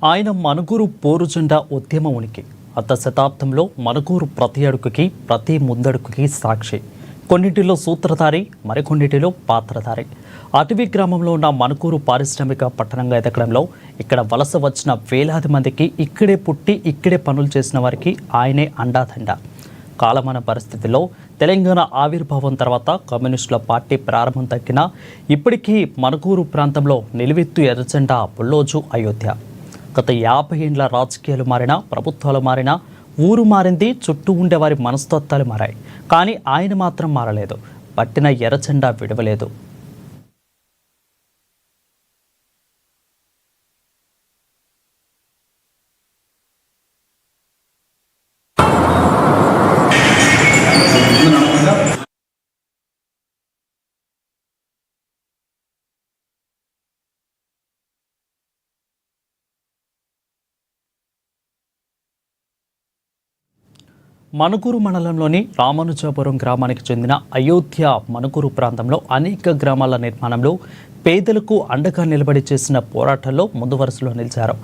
ఆయన మనుగురు పోరుజెండా ఉద్యమ ఉనికి అర్ధ శతాబ్దంలో మనుగురు ప్రతి అడుగుకి ప్రతి ముందడుగుకి సాక్షి. కొన్నింటిలో సూత్రధారి, మరికొన్నిటిలో పాత్రధారి. అటవీ గ్రామంలో ఉన్న మనుగురు పారిశ్రామిక పట్టణంగా ఎదగడంలో ఇక్కడ వలస వచ్చిన వేలాది మందికి ఇక్కడే పుట్టి ఇక్కడే పనులు చేసిన వారికి ఆయనే అండాదండ. కాలమాన పరిస్థితుల్లో తెలంగాణ ఆవిర్భావం తర్వాత కమ్యూనిస్టుల పార్టీ ప్రారంభం తగ్గినా ఇప్పటికీ మనుగురు ప్రాంతంలో నిలువెత్తు ఎర్రజెండా బుల్లోజు అయోధ్య. గత 50 ఏండ్ల రాజకీయాలు మారినా, ప్రభుత్వాలు మారినా, ఊరు మారింది, చుట్టూ ఉండేవారి మనస్తత్వాలు మారాయి. కానీ ఆయన మాత్రం మారలేదు. పట్టిన ఎర్రజెండా విడవలేదు. మనుగురు మండలంలోని రామానుజాపురం గ్రామానికి చెందిన అయోధ్య మనుగురు ప్రాంతంలో అనేక గ్రామాల నిర్మాణంలో పేదలకు అండగా నిలబడి చేసిన పోరాటాల్లో ముందు వరుసలో నిలిచారు.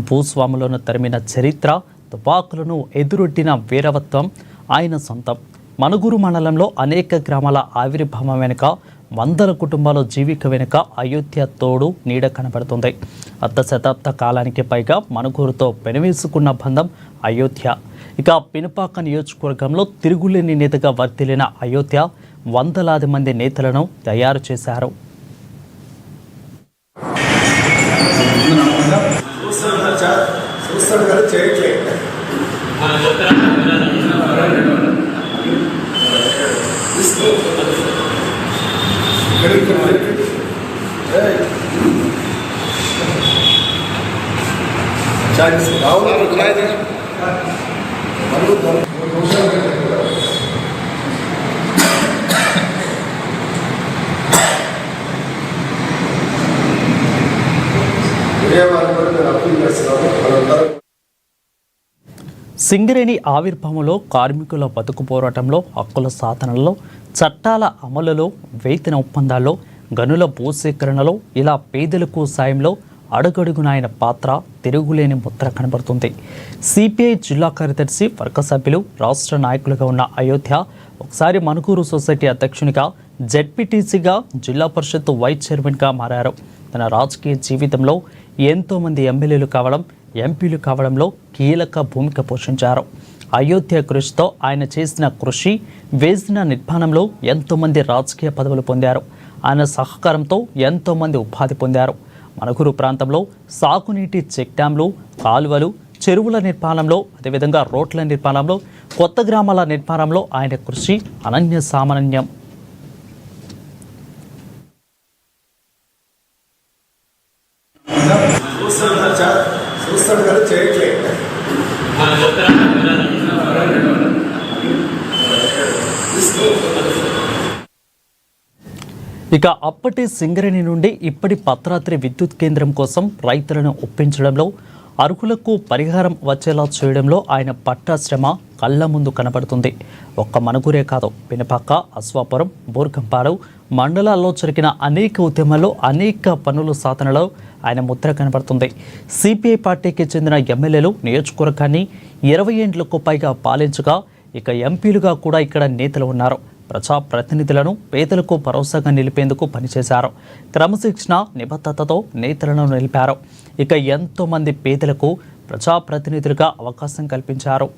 భూస్వాములను తరిమిన చరిత్ర, తుపాకులను ఎదురొడ్డిన వీరవత్వం ఆయన సొంతం. మనుగురు మండలంలో అనేక గ్రామాల ఆవిర్భావం వెనుక, వందల కుటుంబాల జీవిక వెనుక అయోధ్య తోడు నీడ కనబడుతుంది. అర్ధ శతాబ్ద కాలానికి పైగా మనుగురుతో పెనవేసుకున్న బంధం అయోధ్య. ఇక పినపాక నియోజకవర్గంలో తిరుగులేని నేతగా వర్ధిల్లిన అయోధ్య వందలాది మంది నేతలను తయారు చేశారు. సింగరేణి ఆవిర్భావంలో, కార్మికుల బతుకు పోరాటంలో, హక్కుల సాధనలో, చట్టాల అమలులో, వేతన ఒప్పందాల్లో, గనుల భూసేకరణలో, ఇలా పేదలకు సాయంలో అడుగడుగున ఆయన పాత్ర తిరుగులేని ముద్ర కనబడుతుంది. సిపిఐ జిల్లా కార్యదర్శి, వర్గ సభ్యులు, రాష్ట్ర నాయకులుగా ఉన్న అయోధ్య ఒకసారి మనుగురు సొసైటీ అధ్యక్షునిగా, జెడ్పీటీసీగా, జిల్లా పరిషత్ వైస్ చైర్మన్గా మారారు. తన రాజకీయ జీవితంలో ఎంతోమంది ఎమ్మెల్యేలు కావడం, ఎంపీలు కావడంలో కీలక భూమిక పోషించారు. అయోధ్య కృషితో ఆయన చేసిన కృషి, వేసిన నిర్మాణంలో ఎంతోమంది రాజకీయ పదవులు పొందారు. ఆయన సహకారంతో ఎంతోమంది ఉపాధి పొందారు. మనుగురు ప్రాంతంలో సాగునీటి చెక్ డ్యాంలు, కాలువలు, చెరువుల నిర్మాణంలో, అదేవిధంగా రోడ్ల నిర్మాణంలో, కొత్త గ్రామాల నిర్మాణంలో ఆయన కృషి అనన్య సామాన్యం. ఇక అప్పటి సింగరేణి నుండి ఇప్పటి భద్రాద్రి విద్యుత్ కేంద్రం కోసం రైతులను ఒప్పించడంలో, అర్హులకు పరిహారం వచ్చేలా చేయడంలో ఆయన పట్ట శ్రమ కళ్ళ ముందు కనబడుతుంది. ఒక్క మనుగురే కాదు, పినపాక, అశ్వాపురం, బోర్గంపాడు మండలాల్లో జరిగిన అనేక ఉద్యమాల్లో, అనేక పనుల సాధనలో ఆయన ముద్ర కనబడుతుంది. సిపిఐ పార్టీకి చెందిన ఎమ్మెల్యేలు నియోజకవర్గాన్ని 20 ఏండ్లకు పైగా పాలించగా, ఇక ఎంపీలుగా కూడా ఇక్కడ నేతలు ఉన్నారు. ప్రజాప్రతినిధులను పేదలకు భరోసాగా నిలిపేందుకు పనిచేశారు. క్రమశిక్షణ, నిబద్ధతతో నేతలను నిలిపారు. ఇక ఎంతోమంది పేదలకు ప్రజాప్రతినిధులుగా అవకాశం కల్పించారు.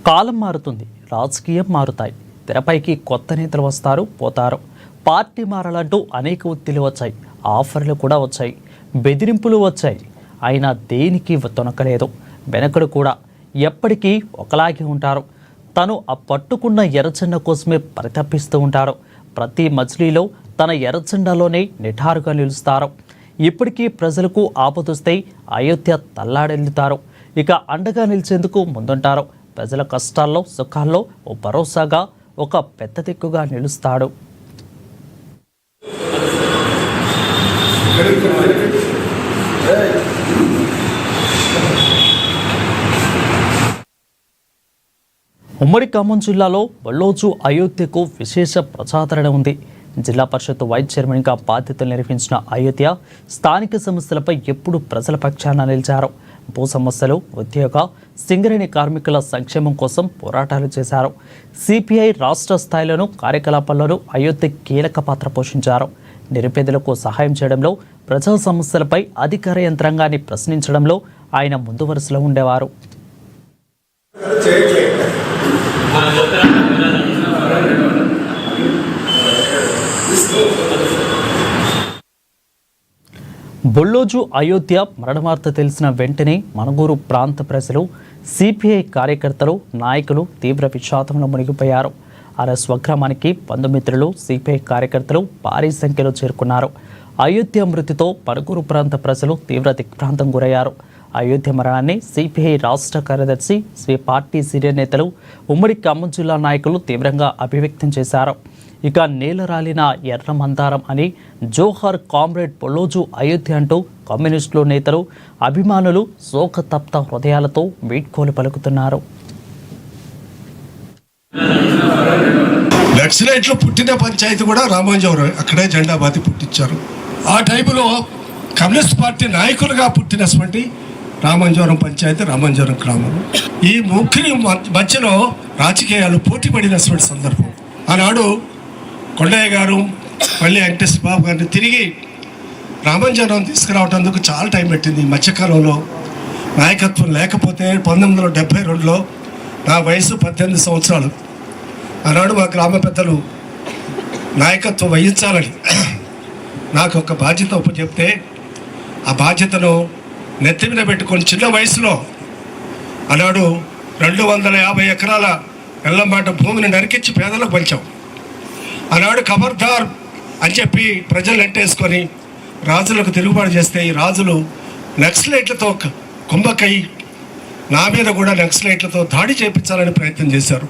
కాలం మారుతుంది, రాజకీయం మారుతాయి. తెరపైకి కొత్త నేతలు వస్తారు, పోతారు. పార్టీ మారాలంటూ అనేక ఒత్తిళ్లు వచ్చాయి, ఆఫర్లు కూడా వచ్చాయి, బెదిరింపులు వచ్చాయి. అయినా దేనికి తొనకలేదు, వెనకడు కూడా. ఎప్పటికీ ఒకలాగే ఉంటారు. తను ఆ పట్టుకున్న ఎర్రజెండా కోసమే పరితపిస్తూ ఉంటారు. ప్రతి మజిలీలో తన ఎర్రజెండాలోనే నిఠారుగా నిలుస్తారు. ఇప్పటికీ ప్రజలకు ఆపదొస్తే అయోధ్య తల్లాడెళ్తారు. ఇక అండగా నిలిచేందుకు ముందుంటారు. ప్రజల కష్టాల్లో, సుఖాల్లో ఓ భరోసాగా, ఒక పెద్ద దిక్కుగా నిలుస్తాడు. ఉమ్మడి ఖమ్మం జిల్లాలో బళ్ళోజు అయోధ్యకు విశేష ప్రజాదరణ ఉంది. జిల్లా పరిషత్ వైస్ చైర్మన్గా బాధ్యతలు నిర్వహించిన అయోధ్య స్థానిక సమస్యలపై ఎప్పుడు ప్రజల పక్షాన నిలిచారు. భూ సమస్యలు, ఉద్యోగ, సింగరేణి కార్మికుల సంక్షేమం కోసం పోరాటాలు చేశారు. సిపిఐ రాష్ట్ర స్థాయిలోనూ కార్యకలాపాల్లోనూ అయోధ్య కీలక పాత్ర పోషించారు. నిరుపేదలకు సహాయం చేయడంలో, ప్రజా సమస్యలపై అధికార యంత్రాంగాన్ని ప్రశ్నించడంలో ఆయన ముందు వరుసలో ఉండేవారు. బొళ్ళోజు అయోధ్య మరణ వార్త తెలిసిన వెంటనే మణుగూరు ప్రాంత ప్రజలు, సిపిఐ కార్యకర్తలు, నాయకులు తీవ్ర విషాదంలో మునిగిపోయారు. అలా స్వగ్రామానికి బంధుమిత్రులు, సిపిఐ కార్యకర్తలు భారీ సంఖ్యలో చేరుకున్నారు. అయోధ్య మృతితో మణుగూరు ప్రాంత ప్రజలు తీవ్ర దిగ్భ్రాంతం గురయ్యారు. అయోధ్య మరణాన్ని సిపిఐ రాష్ట్ర కార్యదర్శి, శ్రీ పార్టీ సీనియర్ నేతలు, ఉమ్మడి ఖమ్మం జిల్లా నాయకులు తీవ్రంగా అభివ్యక్తం చేశారు. ఇక నేలరాలిన ఎర్ర మందారం అని జోహార్ కామ్రేడ్ బొళ్ళోజు అయోధ్య అంటూ కమ్యూనిస్టులు నేతలు, అభిమానులు శోకతప్త హృదయాలతో వీడ్కోలు పలుకుతున్నారు. నక్సలైట్లో పుట్టిన పంచాయతీ కూడా రామాంజవరం, అక్కడే జెండా బాతి పుట్టించారు. ఆ టైపులో కమ్యూనిస్ట్ పార్టీ నాయకులుగా పుట్టినటువంటి రామాంజవరం పంచాయతీ, రామాంజవరం గ్రామం. ఈ ముగ్గురి మధ్యలో రాజకీయాలు పోటీ పడినటువంటి సందర్భం. ఆనాడు కొండయ్య గారు మళ్ళీ వెంకటేశ్వర బాబు గారిని తిరిగి రామాంజవరం తీసుకురావడానికి చాలా టైం పెట్టింది. ఈ మధ్యకాలంలో నాయకత్వం లేకపోతే 1972లో నా వయసు 18 సంవత్సరాలు. ఆనాడు మా గ్రామ పెద్దలు నాయకత్వం వహించాలని నాకు ఒక బాధ్యత చెప్తే ఆ బాధ్యతను నెత్తి మీద పెట్టుకొని చిన్న వయసులో ఆనాడు 250 ఎకరాల ఎల్లంబాట భూమిని నరికించి పేదలకు పంచాం. ఆనాడు ఖబర్దార్ అని చెప్పి ప్రజలు నెట్టేసుకొని రాజులకు తిరుగుబాటు చేస్తే ఈ రాజులు నక్సలైట్లతో కుంభకై నా మీద కూడా నక్సలైట్లతో దాడి చేయించాలని ప్రయత్నం చేశారు.